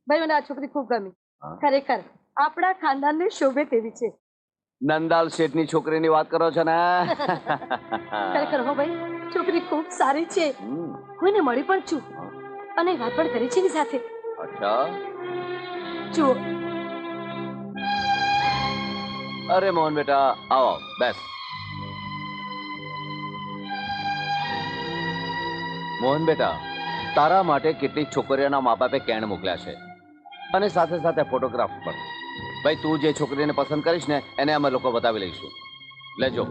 ભાઈ મને આ છોકરી ખૂબ ગમી. ખરેખર આપણા ખાનદાનને શોભે તેવી છે. નંદાલ શેઠની છોકરીની વાત કરો છો ને? ખરેખર હો ભાઈ, છોકરી ખૂબ સારી છે. કોઈને મળી પણ છું અને વાત પણ કરી છે એની સાથે. અચ્છા, જુઓ. અરે મોહન બેટા, આવો બેસ. મોહન બેટા, તારા માટે કેટલીક છોકરીઓના મા બાપે કેણ મોકલ્યા છે અને સાથે સાથે ફોટોગ્રાફ પણ. ભાઈ, તું જે છોકરીને પસંદ કરીશ ને એને અમે લોકો બતાવી લઈશું. લેજો.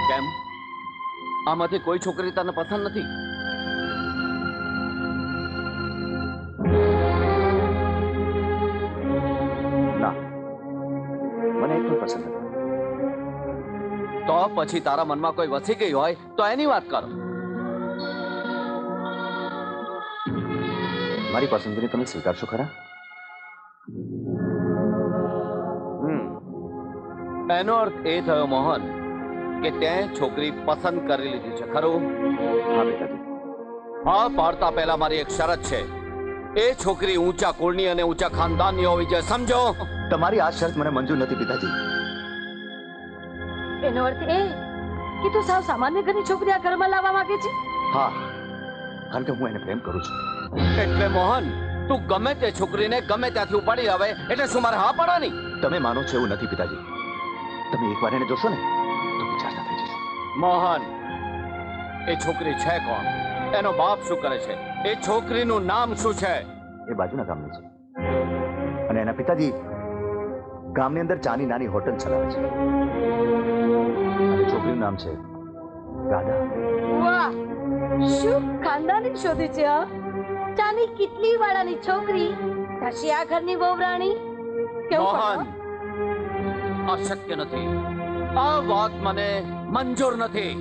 કેમ, આમાંથી કોઈ છોકરી તને પસંદ નથી? ના, મને એક પણ પસંદ નથી. તો પછી તારા મનમાં કોઈ વસી ગઈ હોય તો એની વાત કરો. મારી પસંદગીને તમે સ્વીકારશો ખરા? એનો અર્થ એ થયો મોહન કે તે છોકરી પસંદ કરી લીધી છે, ખરું? હા બેટાજી. હા પાડતા પહેલા મારી એક શરત છે. એ છોકરી ઊંચા કુળની અને ઊંચા ખાનદાનની હોવી જોઈએ, સમજો? તમારી આ શરત મને મંજૂર નથી પિતાજી. એનો અર્થ એ કે તું સાવ સામાન્ય ઘરની છોકરી આ ઘરમાં લાવવા માંગે છે? હા, કારણ કે હું એને પ્રેમ કરું છું. એટલે મોહન, તું ગમે તે છોકરીને ગમે ત્યાંથી ઉપાડી આવે એટલે શું મારે હા પાડવાની? તમે માનો છો એવું નથી પિતાજી. તમે એકવાર એને જોશો ને તો વિચારતા થઈ જશો. મોહન, એ છોકરી છે કોણ? એનો બાપ શું કરે છે? એ છોકરીનું નામ શું છે? એ બાજુના ગામની છે અને એના પિતાજી ગામની અંદર ચાની નાની હોટલ ચલાવે છે અને છોકરીનું નામ છે રાધા. વાહ, શું ખાનદાની શોધી છે! હા, ચાની કેટલી વાળાની છોકરી થશે આ ઘરની વહુરાણી? કેવું મોહન, પડે? આ શક્ય નથી. આ વાત મને મંજૂર નથી.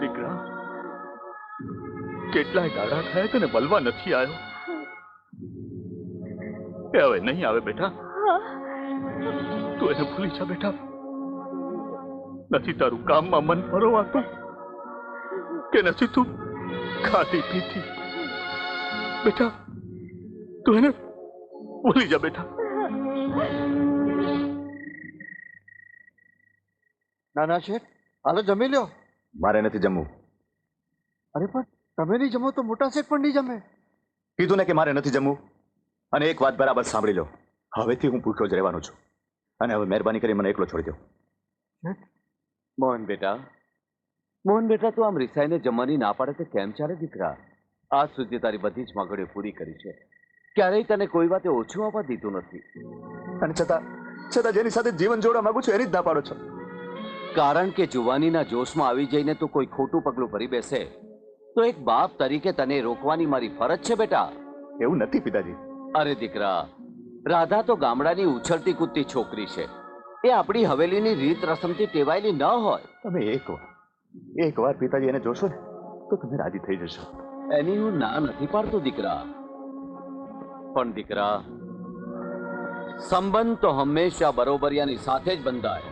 દીકરા, કેટલાય દાડા થયા તને મળવા નથી આવ્યો. એ હવે નહીં આવે બેટા. તું એને ભૂલી જા બેટા. નથી તારું કામમાં મન પરોવાતું કે નથી તું ખાતી પીતી? બેટા, તું એને ભૂલી જા બેટા. નાના શેઠ, હાલો જમી લ્યો. મારે નથી જમવું. અરે પણ તમે નહીં જમો તો મોટા શેઠ પણ નહીં જમે. કીધું ને કે મારે નથી જમવું. અને એક વાત બરાબર સાંભળી લો, હવેથી હું ભૂખ્યો જ રહેવાનો છું અને હવે મહેરબાની કરી મને એકલો છોડી દો. મોહન બેટા, મોહન બેટા, તું આમ રિસાઈને જમવાની ના પાડે તો કેમ ચાલે દીકરા? આજ સુધી તારી બધી જ માંગણીઓ પૂરી કરી છે. ક્યારેય તને કોઈ વાતે ઓછું આવવા દીધું નથી. અને છતાં જેની સાથે જીવન જોડવા માંગુ છું એની જ ના પાડો છો. કારણ કે જુવાનીના જોશમાં આવી જઈને તું કોઈ ખોટું પગલું ભરી બેસે તો એક બાપ તરીકે તને રોકવાની મારી ફરજ છે બેટા. એવું નથી પિતાજી. અરે દીકરા, રાધા તો ગામડાની ઉછળતી કૂદતી છોકરી છે. એ આપણી હવેલીની રીત રસમથી ટેવાયેલી ન હોય. તમે એક વાર પિતાજી એને જોશો ને તો તમે રાજી થઈ જશો. એની હું ના નથી પાડતો દીકરા, પણ દીકરા, સંબંધ તો હંમેશા બરોબરિયાની સાથે જ બંધાય.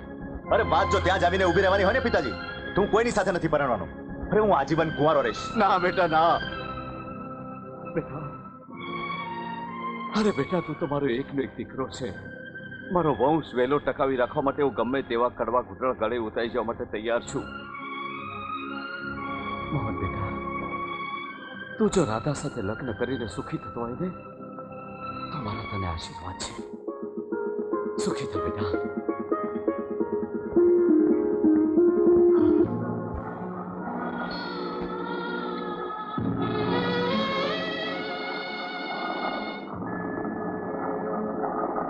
અરે વાત જો ત્યાં જ આવીને ઊભી રહેવાની હોય ને પિતાજી, તો હું કોઈની સાથે નથી પરણવાનો. અરે હું આજીવન કુંવારો રહીશ. ના બેટા, ના બેટા. અરે બેટા, તું તો મારો એકનો એક દીકરો છે. મારો વંશ વેલો ટકાવી રાખવા માટે હું ગમે તેવા કડવા ઘૂંટણ ગળે ઉતારી જવા માટે તૈયાર છું. મોહન બેટા, તું જો રાધા સાથે લગ્ન કરીને સુખી થતો હોય ને તો મારા તને આશીર્વાદ છે. સુખી થા બેટા.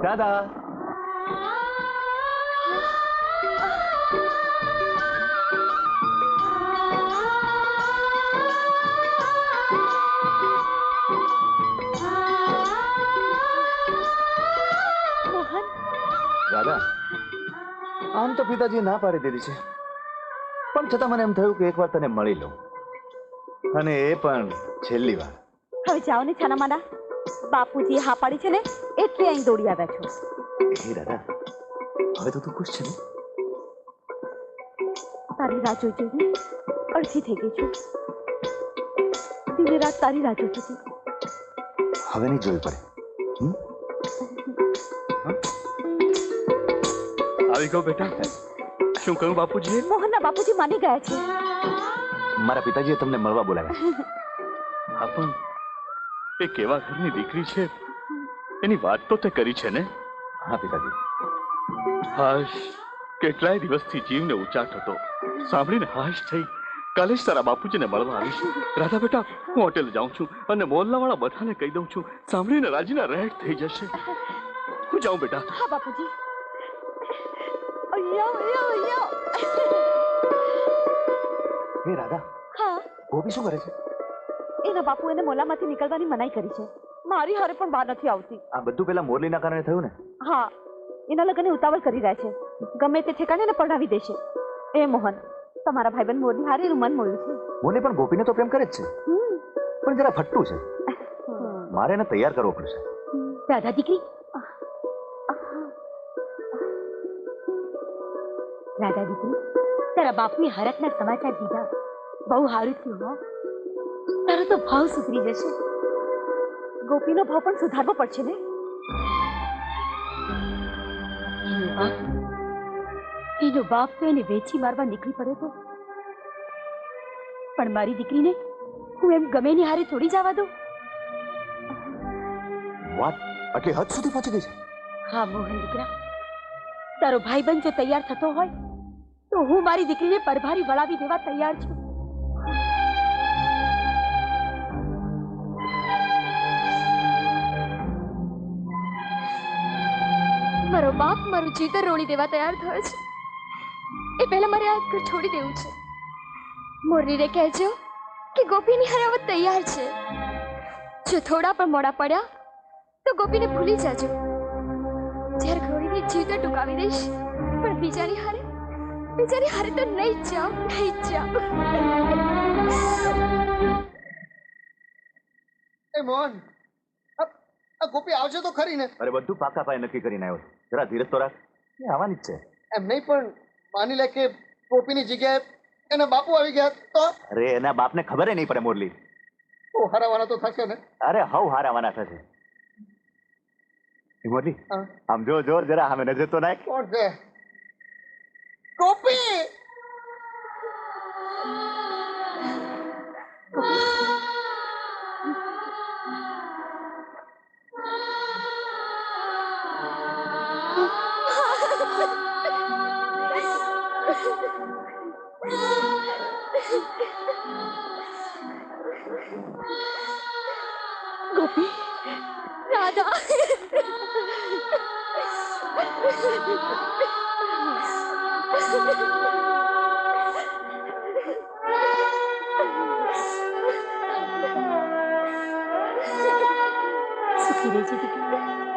દાદા, આમ તો પિતાજીએ ના પાડી દીધી છે, પણ છતાં મને એમ થયું કે એકવાર તને મળી લઉં, અને એ પણ છેલ્લી વાર. હવે જાઓ ને છાના માના, બાપુજીએ હા પાડી છે ને એટલે અહીં દોડી આવ્યા છો. હે રાધા, હવે તો તું ખુશ છે ને? તારી રાહ જોઈ જોઈને અડધી થઈ ગઈ છું. દિને રાત તારી રાહ જોતી હતી. હવે નહીં જોવી પડે. આવી ગયો બેટા. શું કહ્યું બાપુજીએ? મોહનના બાપુજી માની ગયા છે. મારા પિતાજીએ તમને મળવા બોલાવ્યા. હા, પણ એ કેવા ઘરની દીકરી છે એની વાત તો તે કરી છે ને? હા પિતાજી. હાશ, કેટલાય દિવસથી જીવને ઉચાટ હતો, સાંભળીને હાશ થઈ. કાલે જ તારા બાપુજીને મળવા આવીશ. રાધા બેટા, હું હોટેલ જાઉં છું અને મોહલ્લાવાળા બધાને કહી દઉં છું. સાંભળીને રાજીના રહેટ થઈ જશે. હું જાઉં બેટા. હા બાપુજી. અయ్యో અయ్యో અయ్యో. હે રાધા, હા, ગોપી શું કરે છે? એના બાપુ એને મોલામાંથી નીકળવાની મનાઈ કરી છે. મારી હારે પણ બહાર નથી આવતી. આ બધું પેલા મોરલીના કારણે થયું ને? હા, એના લગ્નની ઉતાવળ કરી રહ્યા છે. ગમે તે ઠેકાણે એને પરણાવી દેશે. એ મોહન, તમારા ભાઈબંધ મોરલી હારે એનું મન મોયું છે. મોરલી પણ ગોપીને તો પ્રેમ કરે જ છે, પણ જરા ફટ્ટું છે. મારે એને તૈયાર કરવો પડશે. રાધા દીકરી, રાધા દીકરી, તારા બાપની હરકના સમાચાર દીધા. બહુ સારું થયું હો. તારો તો ભાવ સુધરી જશે. ગોપીનો ભાવ પણ સુધારવો પડશે ને. એનો બાપ તો એને વેચી મારવા નીકળી પડે તો, પણ મારી દીકરીને હું એમ ગમે ની હારે થોડી જવા દઉં. વાત આટલી હદ સુધી પહોંચી ગઈ છે? હા મોહન દીકરા, તારો ભાઈબંધ જો તૈયાર થતો હોય તો હું મારી દીકરીને પરભારી વળાવી દેવા તૈયાર છું. મારો બાપ મારું જીવતર રોળી દેવા તૈયાર થયો છે. એ પહેલા મારે આ ઘર છોડી દેવું છે. મોરલીને કહેજો કે ગોપીની હરાવત તૈયાર છે. જો થોડા પણ મોડા પડ્યા તો ગોપીને ભૂલી જાજો. જ્યારે ઘોડીને જીવતર ટૂંકાવી દઈશ, પણ બીજાની હારે તો નહીં જ જાઓ, નહીં જ જાઓ. એ મોહન, આ ગોપી આવશે તો ખરી ને? અરે બધું પાકા પાયે નક્કી કરીને આવ્યો છું. જરા ધીરજ તો રાખ, એ આવવાની જ છે. એમ નહીં, પણ માની લે કે ગોપીની જગ્યાએ એના બાપુ આવી ગયા તો? અરે એના બાપને ખબર નહીં પડે મોરલી. તો હરાવાના તો થશે ને? અરે હવ હારાવાના થશે. મોરલી, આમ જો જોર જરા સામે નજર તો નાખ. કોણ છે? ગોપી! ગોપી, રાધા, સુખી રહેજે દીકરી.